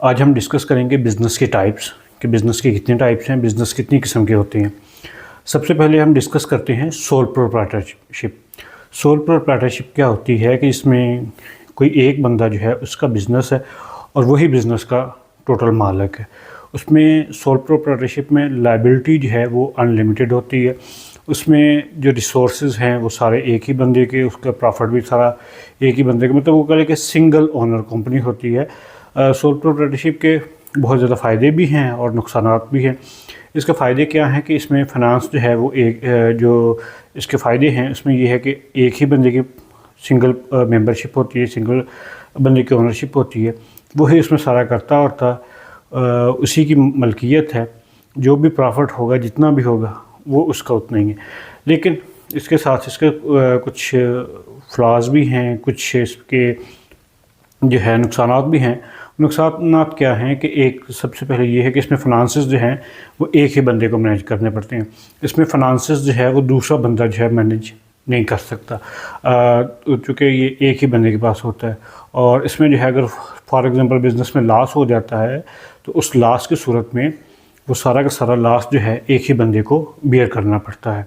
आज हम डिस्कस करेंगे बिज़नेस के टाइप्स कि बिज़नेस के कितने टाइप्स हैं, बिज़नेस कितनी किस्म के होते हैं। सबसे पहले हम डिस्कस करते हैं सोल प्रोप्राइटरशिप। सोल प्रोप्राइटरशिप क्या होती है कि इसमें कोई एक बंदा जो है उसका बिज़नेस है और वही बिज़नेस का टोटल मालिक है। उसमें सोल प्रोप्राइटरशिप में लायबिलिटी जो है वो अनलिमिटेड होती है। उसमें जो रिसोर्सेज हैं वो सारे एक ही बंदे के, उसका प्रॉफिट भी सारा एक ही बंदे का, मतलब वो कह लें कि सिंगल ओनर कंपनी होती है। सोल प्रोप्राइटरशिप के बहुत ज़्यादा फ़ायदे भी हैं और नुकसानात भी हैं। इसके फ़ायदे क्या हैं कि इसमें फ़ाइनेंस जो है वो जो इसके फ़ायदे हैं उसमें ये है कि एक ही बंदे की सिंगल मेंबरशिप होती है, सिंगल बंदे की ओनरशिप होती है, वही उसमें सारा करता और उसी की मलकियत है। जो भी प्रॉफिट होगा, जितना भी होगा, वो उसका उतना ही है। लेकिन इसके साथ इसके कुछ फ्लॉज भी हैं, कुछ इसके जो है नुकसानात भी हैं। नुकसानात क्या हैं कि एक सबसे पहले ये है कि इसमें फ़ाइनेंसेस जो हैं वो एक ही बंदे को मैनेज करने पड़ते हैं। इसमें फ़ाइनेंसेस जो है वो दूसरा बंदा जो है मैनेज नहीं कर सकता, चूँकि ये एक ही बंदे के पास होता है। और इसमें जो है अगर फॉर एग्ज़ाम्पल बिज़नेस में लॉस हो जाता है तो उस लॉस की सूरत में वो सारा का सारा लॉस जो है एक ही बंदे को बियर करना पड़ता है।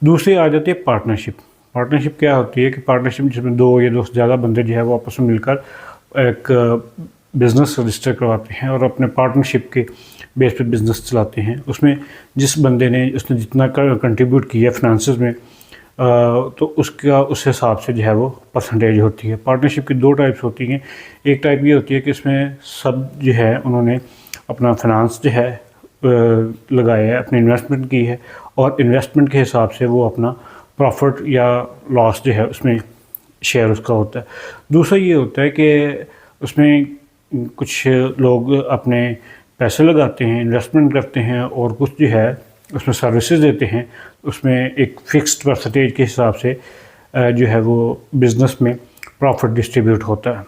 दूसरी आ जाती है पार्टनरशिप। पार्टनरशिप क्या होती है कि पार्टनरशिप जिसमें दो या दो से ज़्यादा बंदे जो है वो आपस में मिलकर एक बिज़नेस रजिस्टर करवाते हैं और अपने पार्टनरशिप के बेस पे बिज़नेस चलाते हैं। उसमें जिस बंदे ने उसने जितना कंट्रीब्यूट किया फाइनेंसेस में, तो उसका उस हिसाब से जो है वो परसेंटेज होती है। पार्टनरशिप की दो टाइप्स होती हैं। एक टाइप ये होती है कि इसमें सब जो है उन्होंने अपना फाइनेंस जो है लगाया है, अपनी इन्वेस्टमेंट की है और इन्वेस्टमेंट के हिसाब से वो अपना प्रॉफिट या लॉस जो है उसमें शेयर उसका होता है। दूसरा ये होता है कि उसमें कुछ लोग अपने पैसे लगाते हैं, इन्वेस्टमेंट करते हैं और कुछ जो है उसमें सर्विसेज देते हैं। उसमें एक फ़िक्स्ड परसेंटेज के हिसाब से जो है वो बिज़नेस में प्रॉफिट डिस्ट्रीब्यूट होता है।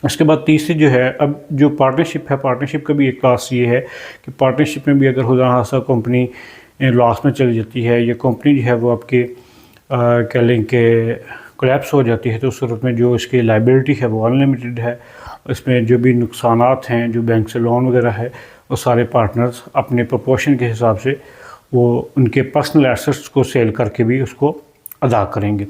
इसके बाद तीसरी जो है, अब जो पार्टनरशिप है, पार्टनरशिप का भी एक क्लास ये है कि पार्टनरशिप में भी अगर खुदा हादसा कंपनी लॉस में चली जाती है या कंपनी जो है वो आपके कह लें कि कोलैप्स हो जाती है, तो उस सूरत में जो इसकी लायबिलिटी है वो अनलिमिटेड है। इसमें जो भी नुकसानात हैं, जो बैंक से लोन वगैरह है, वो सारे पार्टनर्स अपने प्रोपोर्शन के हिसाब से वो उनके पर्सनल एसेट्स को सेल करके भी उसको अदा करेंगे।